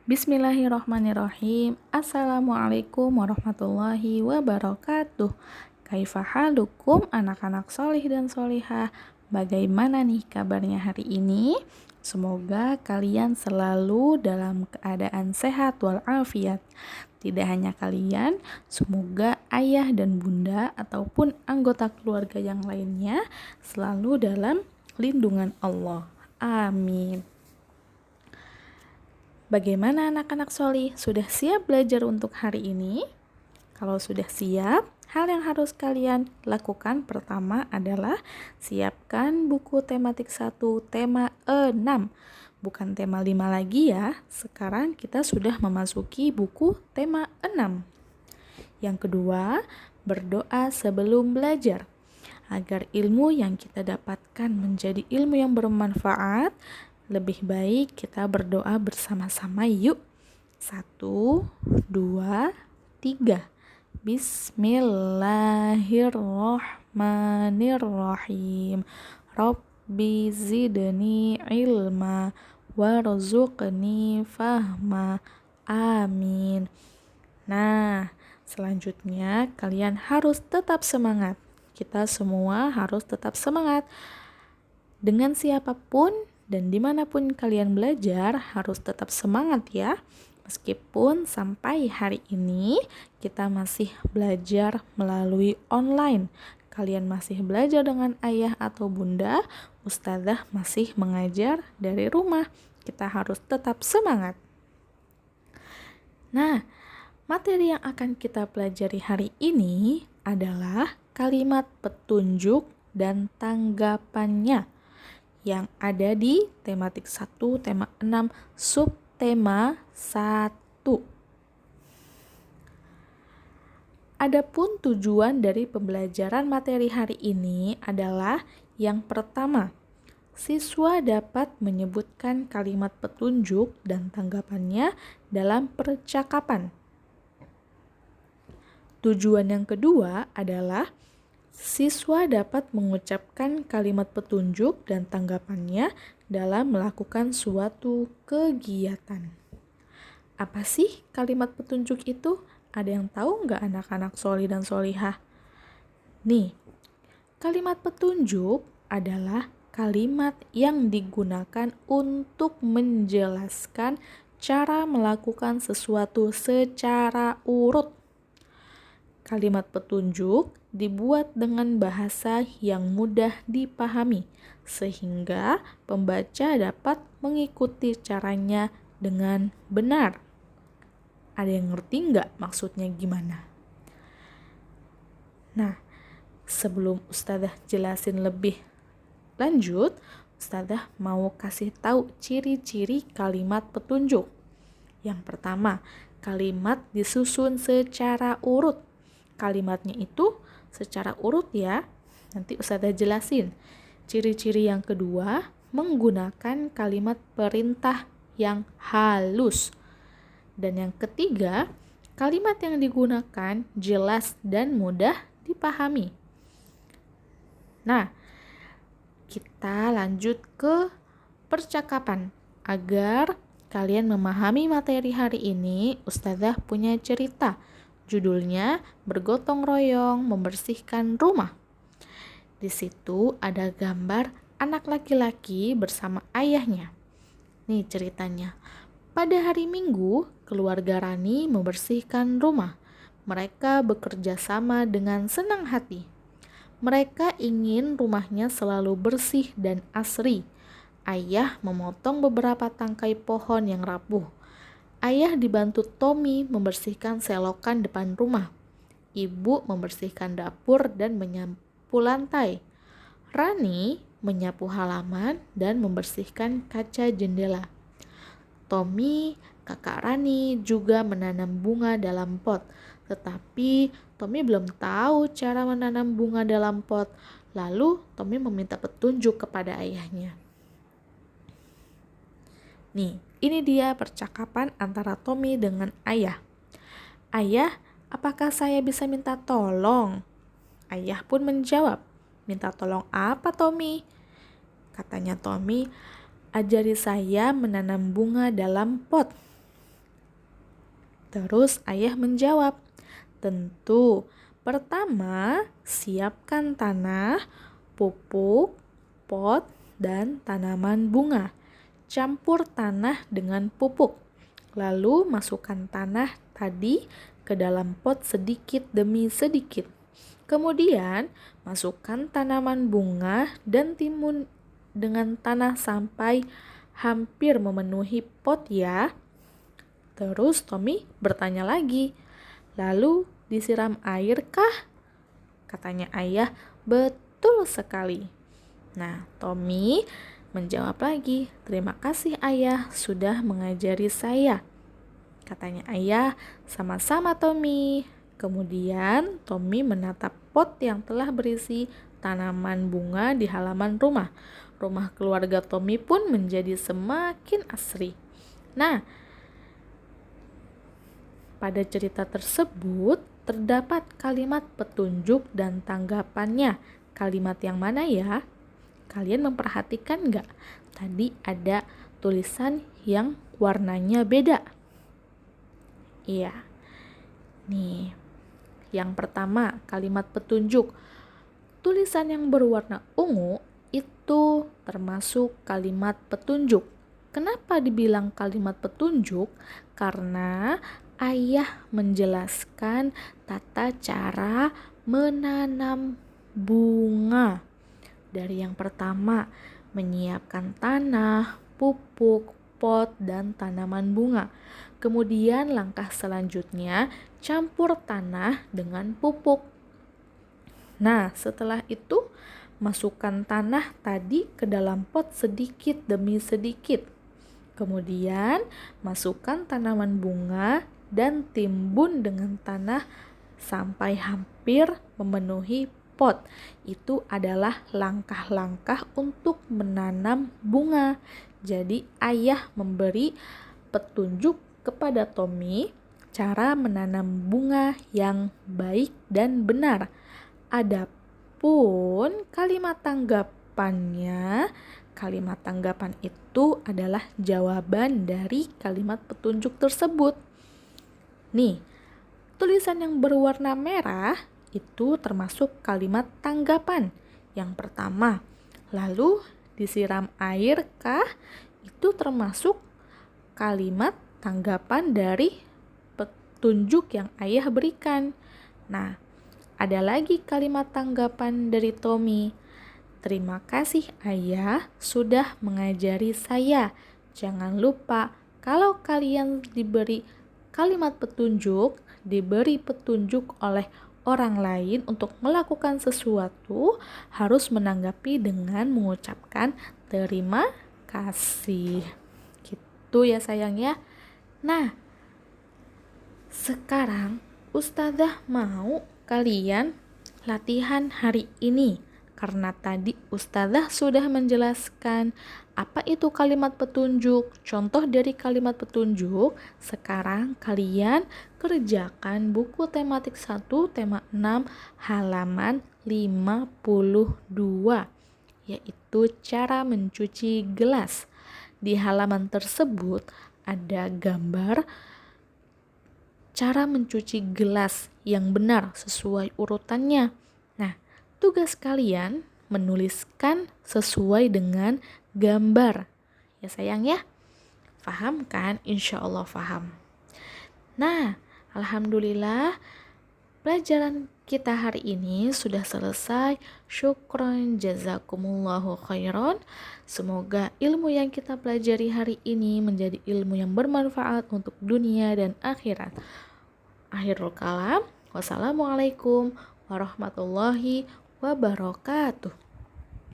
Bismillahirrahmanirrahim. Assalamualaikum warahmatullahi wabarakatuh. Kaifa halukum anak-anak solih dan solihah? Bagaimana nih kabarnya hari ini? Semoga kalian selalu dalam keadaan sehat walafiat. Tidak hanya kalian, semoga ayah dan bunda ataupun anggota keluarga yang lainnya selalu dalam lindungan Allah. Amin. Bagaimana anak-anak solih? Sudah siap belajar untuk hari ini? Kalau sudah siap, hal yang harus kalian lakukan pertama adalah siapkan buku tematik 1, tema 6. Bukan tema 5 lagi ya. Sekarang kita sudah memasuki buku tema 6. Yang kedua, berdoa sebelum belajar. Agar ilmu yang kita dapatkan menjadi ilmu yang bermanfaat, lebih baik kita berdoa bersama-sama yuk. 1, 2, 3. Bismillahirrahmanirrahim. Rabbi zidni ilma warzuqni fahma. Amin. Nah, selanjutnya kalian harus tetap semangat. Kita semua harus tetap semangat. Dengan siapapun dan dimanapun kalian belajar harus tetap semangat ya. Meskipun sampai hari ini kita masih belajar melalui online. Kalian masih belajar dengan ayah atau bunda, ustazah masih mengajar dari rumah. Kita harus tetap semangat. Nah, materi yang akan kita pelajari hari ini adalah kalimat petunjuk dan tanggapannya yang ada di tematik 1, tema 6, subtema 1. Adapun tujuan dari pembelajaran materi hari ini adalah yang pertama, siswa dapat menyebutkan kalimat petunjuk dan tanggapannya dalam percakapan. Tujuan yang kedua adalah siswa dapat mengucapkan kalimat petunjuk dan tanggapannya dalam melakukan suatu kegiatan. Apa sih kalimat petunjuk itu? Ada yang tahu nggak anak-anak solih dan solihah? Nih, kalimat petunjuk adalah kalimat yang digunakan untuk menjelaskan cara melakukan sesuatu secara urut. Kalimat petunjuk dibuat dengan bahasa yang mudah dipahami, sehingga pembaca dapat mengikuti caranya dengan benar. Ada yang ngerti nggak maksudnya gimana? Nah, sebelum ustazah jelasin lebih lanjut, ustazah mau kasih tahu ciri-ciri kalimat petunjuk. Yang pertama, kalimat disusun secara urut. Kalimatnya itu secara urut ya. Nanti ustazah jelasin. Ciri-ciri yang kedua, menggunakan kalimat perintah yang halus. Dan yang ketiga, kalimat yang digunakan jelas dan mudah dipahami. Nah, kita lanjut ke percakapan. Agar kalian memahami materi hari ini, ustazah punya cerita. Judulnya Bergotong Royong Membersihkan Rumah. Di situ ada gambar anak laki-laki bersama ayahnya. Nih ceritanya. Pada hari Minggu, keluarga Rani membersihkan rumah. Mereka bekerja sama dengan senang hati. Mereka ingin rumahnya selalu bersih dan asri. Ayah memotong beberapa tangkai pohon yang rapuh. Ayah dibantu Tommy membersihkan selokan depan rumah. Ibu membersihkan dapur dan menyapu lantai. Rani menyapu halaman dan membersihkan kaca jendela. Tommy, kakak Rani, juga menanam bunga dalam pot. Tetapi Tommy belum tahu cara menanam bunga dalam pot. Lalu Tommy meminta petunjuk kepada ayahnya. Nih, ini dia percakapan antara Tommy dengan ayah. Ayah, apakah saya bisa minta tolong? Ayah pun menjawab, minta tolong apa Tommy? Katanya Tommy, ajari saya menanam bunga dalam pot. Terus ayah menjawab, tentu. Pertama, siapkan tanah, pupuk, pot, dan tanaman bunga. Campur tanah dengan pupuk. Lalu masukkan tanah tadi ke dalam pot sedikit demi sedikit. Kemudian, masukkan tanaman bunga dan timun dengan tanah sampai hampir memenuhi pot ya. Terus Tommy bertanya lagi, lalu disiram air kah? Katanya ayah, betul sekali. Nah, Tommy menjawab lagi, terima kasih ayah sudah mengajari saya. Katanya ayah, sama-sama Tommy. Kemudian Tommy menatap pot yang telah berisi tanaman bunga di halaman rumah. Rumah keluarga Tommy pun menjadi semakin asri. Nah, pada cerita tersebut terdapat kalimat petunjuk dan tanggapannya. Kalimat yang mana ya? Kalian memperhatikan nggak? Tadi ada tulisan yang warnanya beda. Iya. Nih, yang pertama kalimat petunjuk. Tulisan yang berwarna ungu itu termasuk kalimat petunjuk. Kenapa dibilang kalimat petunjuk? Karena ayah menjelaskan tata cara menanam bunga. Dari yang pertama, menyiapkan tanah, pupuk, pot, dan tanaman bunga. Kemudian langkah selanjutnya, campur tanah dengan pupuk. Nah, setelah itu, masukkan tanah tadi ke dalam pot sedikit demi sedikit. Kemudian, masukkan tanaman bunga dan timbun dengan tanah sampai hampir memenuhi pot. Itu adalah langkah-langkah untuk menanam bunga. Jadi ayah memberi petunjuk kepada Tommy cara menanam bunga yang baik dan benar. Adapun kalimat tanggapan itu adalah jawaban dari kalimat petunjuk tersebut. Nih, tulisan yang berwarna merah itu termasuk kalimat tanggapan. Yang pertama, lalu disiram air kah? Itu termasuk kalimat tanggapan dari petunjuk yang ayah berikan. Nah, ada lagi kalimat tanggapan dari Tommy. Terima kasih ayah sudah mengajari saya. Jangan lupa kalau kalian diberi kalimat petunjuk, diberi petunjuk oleh orang lain untuk melakukan sesuatu, harus menanggapi dengan mengucapkan terima kasih. Gitu ya sayang ya. Nah, sekarang Ustazah mau kalian latihan hari ini. Karena tadi Ustazah sudah menjelaskan apa itu kalimat petunjuk, contoh dari kalimat petunjuk. Sekarang kalian kerjakan buku tematik 1, tema 6, halaman 52, yaitu cara mencuci gelas. Di halaman tersebut ada gambar cara mencuci gelas yang benar sesuai urutannya. Nah, tugas kalian menuliskan sesuai dengan gambar. Ya sayang ya? Paham kan? Insya Allah paham. Nah, alhamdulillah pelajaran kita hari ini sudah selesai. Syukron jazakumullahu khairan. Semoga ilmu yang kita pelajari hari ini menjadi ilmu yang bermanfaat untuk dunia dan akhirat. Akhirul kalam. Wassalamualaikum warahmatullahi wabarakatuh.